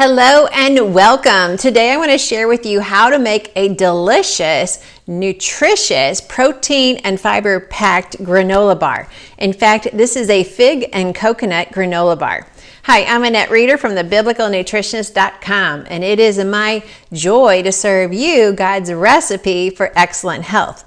Hello and welcome. Today I want to share with you how to make a delicious, nutritious, protein and fiber packed granola bar. In fact, this is a fig and coconut granola bar. Hi, I'm Annette Reeder from thebiblicalnutritionist.com, and it is my joy to serve you God's recipe for excellent health.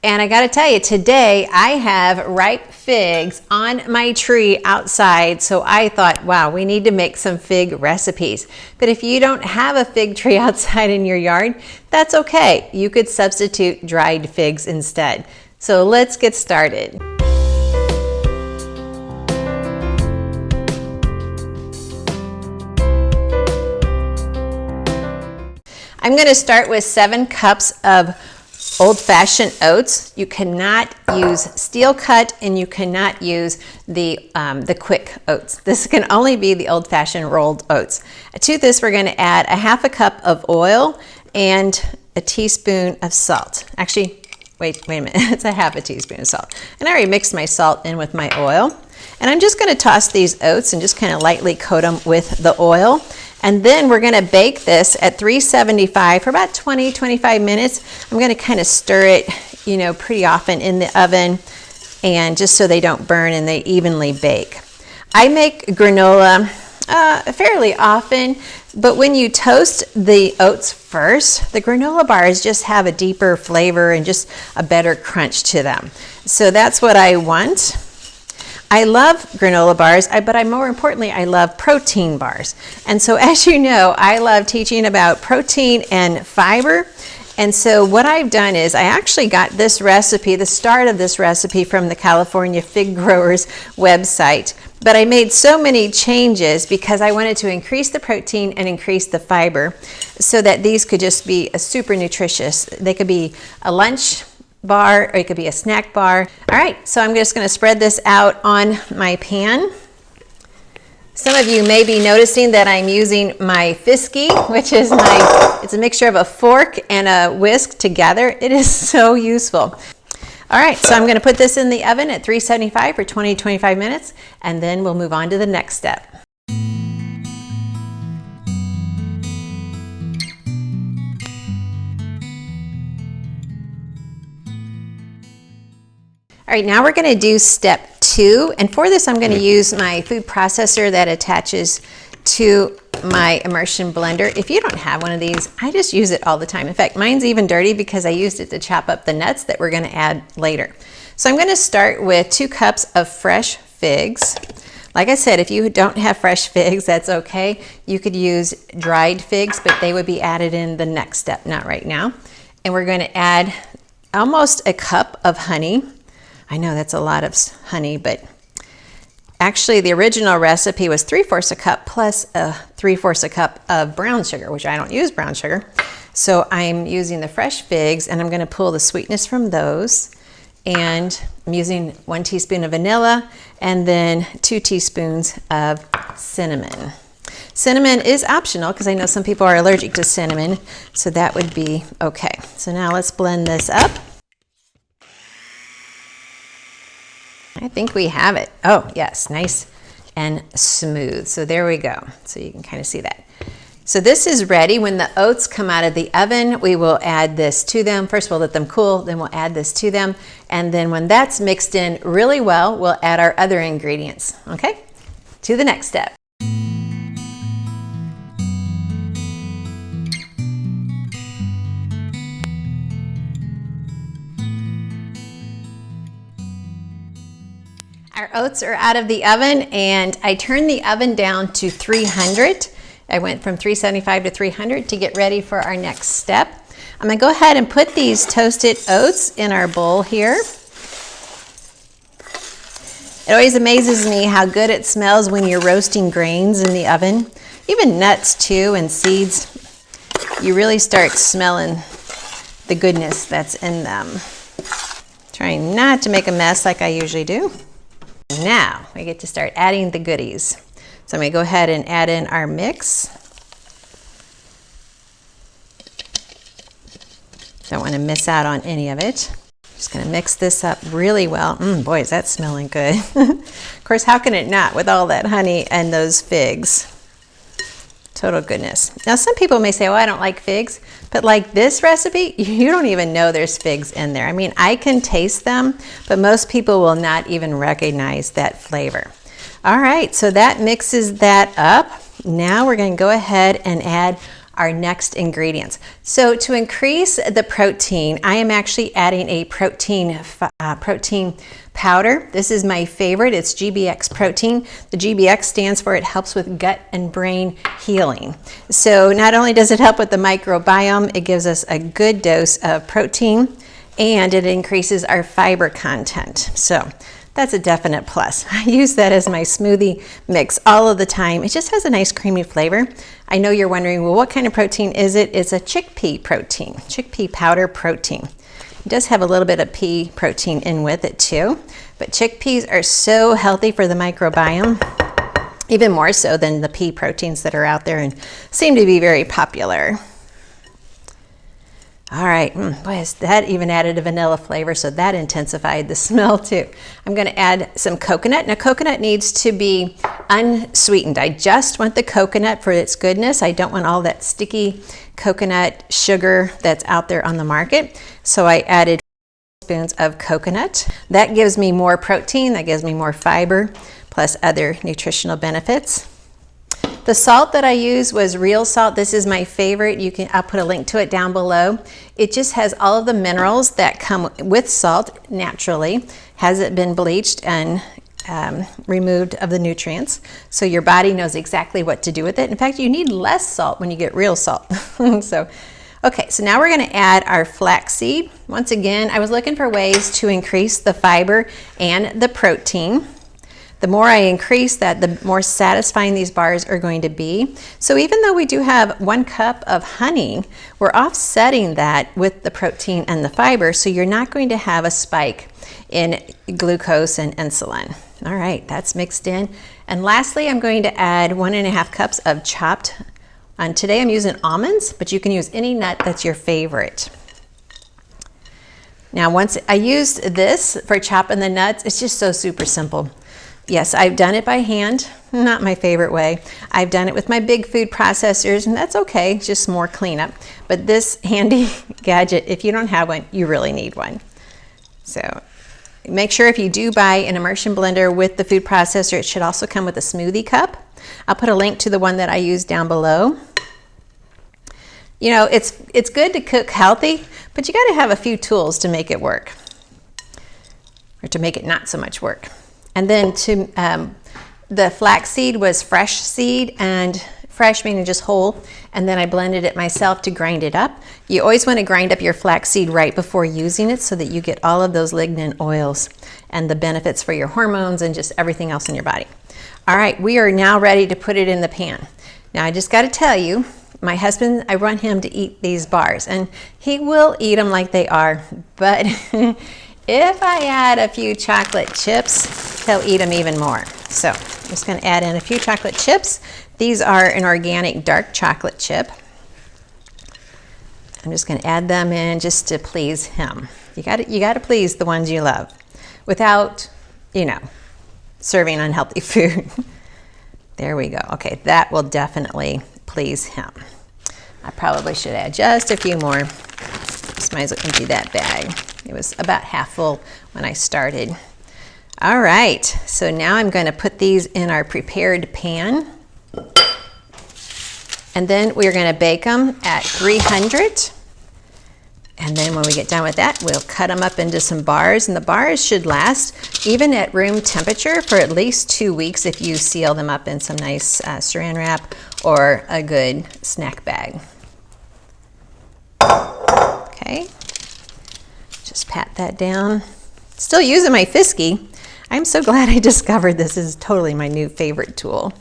And I got to tell you, today I have ripe figs on my tree outside, so I thought, wow, we need to make some fig recipes. But if you don't have a fig tree outside in your yard, that's okay. You could substitute dried figs instead. So let's get started. I'm going to start with 7 cups of old-fashioned oats. You cannot use steel cut, and you cannot use the quick oats. This can only be the old-fashioned rolled oats. To this, we're going to add a half a cup of oil and a teaspoon of salt. Actually, wait a minute. It's a half a teaspoon of salt. And I already mixed my salt in with my oil. And I'm just going to toss these oats and just kind of lightly coat them with the oil. And then we're going to bake this at 375 for about 20-25 minutes. I'm going to kind of stir it, pretty often in the oven, and just so they don't burn and they evenly bake. I make granola fairly often, but when you toast the oats first, the granola bars just have a deeper flavor and just a better crunch to them. So that's what I want. I love granola bars, but more importantly, I love protein bars. And so as you know, I love teaching about protein and fiber. And so what I've done is I actually got this recipe, the start of this recipe, from the California Fig Growers website. But I made so many changes because I wanted to increase the protein and increase the fiber so that these could just be a super nutritious. They could be a lunch bar, or it could be a snack bar. All right, so I'm just going to spread this out on my pan. Some of you may be noticing that I'm using my Fisky, which is it's a mixture of a fork and a whisk together. It is so useful. All right, so I'm going to put this in the oven at 375 for 20-25 minutes, and then we'll move on to the next step. All right, now we're going to do step 2, and for this I'm going to use my food processor that attaches to my immersion blender. If you don't have one of these, I just use it all the time. In fact, mine's even dirty because I used it to chop up the nuts that we're going to add later. So I'm going to start with 2 cups of fresh figs. Like I said, if you don't have fresh figs, that's okay. You could use dried figs, but they would be added in the next step, not right now. And we're going to add almost a cup of honey. I know that's a lot of honey, but actually the original recipe was 3/4 a cup plus a 3/4 a cup of brown sugar, which I don't use brown sugar. So I'm using the fresh figs, and I'm going to pull the sweetness from those. And I'm using 1 teaspoon of vanilla and then 2 teaspoons of cinnamon. Cinnamon is optional because I know some people are allergic to cinnamon, so that would be okay. So now let's blend this up. I think we have it. Oh, yes, nice and smooth. So there we go. So you can kind of see that. So this is ready. When the oats come out of the oven, we will add this to them. First, we'll let them cool, then we'll add this to them. And then when that's mixed in really well, we'll add our other ingredients. Okay, to the next step. Our oats are out of the oven, and I turned the oven down to 300. I went from 375 to 300 to get ready for our next step. I'm going to go ahead and put these toasted oats in our bowl here. It always amazes me how good it smells when you're roasting grains in the oven. Even nuts too, and seeds. You really start smelling the goodness that's in them. Trying not to make a mess like I usually do. Now we get to start adding the goodies. So I'm going to go ahead and add in our mix. Don't want to miss out on any of it. Just going to mix this up really well. Boy, is that smelling good. Of course, how can it not with all that honey and those figs? Total goodness. Now, some people may say, oh, I don't like figs, but like this recipe, you don't even know there's figs in there. I mean, I can taste them, but most people will not even recognize that flavor. All right, so that mixes that up. Now we're going to go ahead and add our next ingredients. So to increase the protein, I am actually adding a protein powder. This is my favorite. It's GBX protein. The GBX stands for it helps with gut and brain healing. So not only does it help with the microbiome, it gives us a good dose of protein and it increases our fiber content. So that's a definite plus. I use that as my smoothie mix all of the time. It just has a nice creamy flavor. I know you're wondering, well, what kind of protein is it? It's a chickpea protein, chickpea powder protein. It does have a little bit of pea protein in with it too, but chickpeas are so healthy for the microbiome, even more so than the pea proteins that are out there and seem to be very popular. All right, boy, that even added a vanilla flavor, so that intensified the smell too. I'm going to add some coconut. Now, coconut needs to be unsweetened. I just want the coconut for its goodness. I don't want all that sticky coconut sugar that's out there on the market. So I added spoons of coconut. That gives me more protein, that gives me more fiber, plus other nutritional benefits. The salt that I used was real salt. This is my favorite. I'll put a link to it down below. It just has all of the minerals that come with salt naturally. Hasn't been bleached and removed of the nutrients. So your body knows exactly what to do with it. In fact, you need less salt when you get real salt. Okay, so now we're going to add our flaxseed. Once again, I was looking for ways to increase the fiber and the protein. The more I increase that, the more satisfying these bars are going to be. So even though we do have 1 cup of honey, we're offsetting that with the protein and the fiber, so you're not going to have a spike in glucose and insulin. All right, that's mixed in. And lastly, I'm going to add 1.5 cups of chopped, and today I'm using almonds, but you can use any nut that's your favorite. Now, once I used this for chopping the nuts, it's just so super simple. Yes, I've done it by hand, not my favorite way. I've done it with my big food processors, and that's okay, just more cleanup. But this handy gadget, if you don't have one, you really need one. So make sure if you do buy an immersion blender with the food processor, it should also come with a smoothie cup. I'll put a link to the one that I use down below. You know, it's good to cook healthy, but you got to have a few tools to make it work, or to make it not so much work. And then the flaxseed was fresh seed, and fresh meaning just whole, and then I blended it myself to grind it up. You always want to grind up your flaxseed right before using it so that you get all of those lignin oils and the benefits for your hormones and just everything else in your body. All right, we are now ready to put it in the pan. Now I just got to tell you, my husband, I want him to eat these bars, and he will eat them like they are, but if I add a few chocolate chips, he'll eat them even more. So I'm just going to add in a few chocolate chips. These are an organic dark chocolate chip. I'm just going to add them in just to please him. You got to please the ones you love without, serving unhealthy food. There we go. Okay, that will definitely please him. I probably should add just a few more. Just might as well empty that bag. It was about half full when I started. All right, so now I'm going to put these in our prepared pan. And then we're going to bake them at 300. And then when we get done with that, we'll cut them up into some bars. And the bars should last, even at room temperature, for at least 2 weeks if you seal them up in some nice saran wrap or a good snack bag. Okay. Just pat that down. Still using my Fisky. I'm so glad I discovered this is totally my new favorite tool.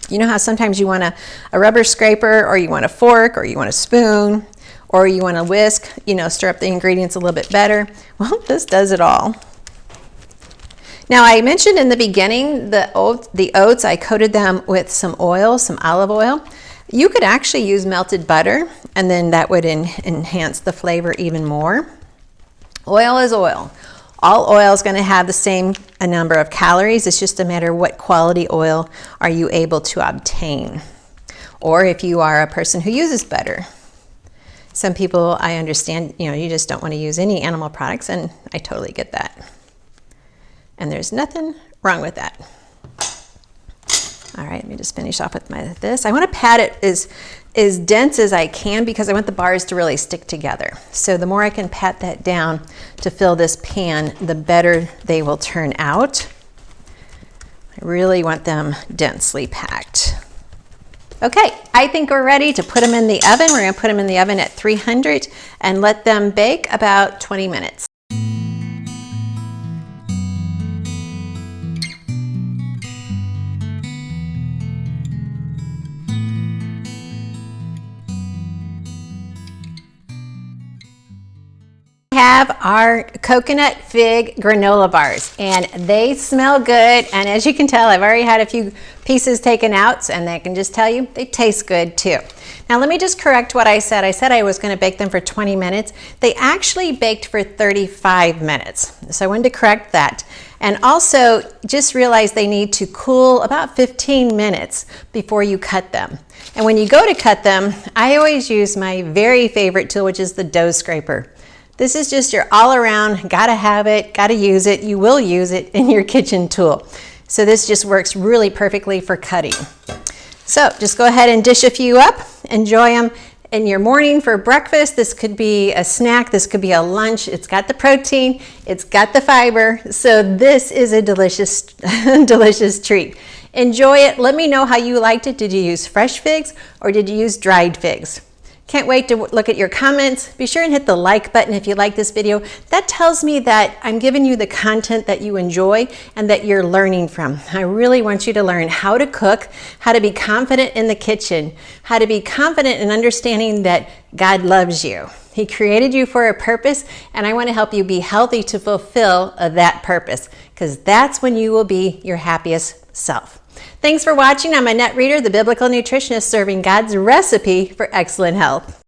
You know how sometimes you want a rubber scraper, or you want a fork, or you want a spoon, or you want a whisk, stir up the ingredients a little bit better. Well, this does it all. Now, I mentioned in the beginning the oats, I coated them with some oil, some olive oil. You could actually use melted butter, and then that would enhance the flavor even more. Oil is oil. All oil is going to have the same number of calories. It's just a matter of what quality oil are you able to obtain. or if you are a person who uses butter. Some people, I understand, you just don't want to use any animal products, and I totally get that. And there's nothing wrong with that. All right, let me just finish off with this. I want to pat it as dense as I can because I want the bars to really stick together. So the more I can pat that down to fill this pan, the better they will turn out. I really want them densely packed. Okay, I think we're ready to put them in the oven. We're going to put them in the oven at 300 and let them bake about 20 minutes. Have our coconut fig granola bars, and they smell good, and as you can tell, I've already had a few pieces taken out, and I can just tell you they taste good too. Now let me just correct what I said. I said I was going to bake them for 20 minutes. They actually baked for 35 minutes, so I wanted to correct that. And also just realize they need to cool about 15 minutes before you cut them. And when you go to cut them, I always use my very favorite tool, which is the dough scraper. This is just your all-around, gotta have it, gotta use it, you will use it in your kitchen tool. So this just works really perfectly for cutting. So just go ahead and dish a few up, enjoy them in your morning for breakfast. This could be a snack, this could be a lunch. It's got the protein, it's got the fiber, so this is a delicious, delicious treat. Enjoy it. Let me know how you liked it. Did you use fresh figs or did you use dried figs? Can't wait to look at your comments. Be sure and hit the like button if you like this video. That tells me that I'm giving you the content that you enjoy and that you're learning from. I really want you to learn how to cook, how to be confident in the kitchen, how to be confident in understanding that God loves you. He created you for a purpose, and I want to help you be healthy to fulfill that purpose, because that's when you will be your happiest self. Thanks for watching. I'm Annette Reeder, the Biblical Nutritionist, serving God's recipe for excellent health.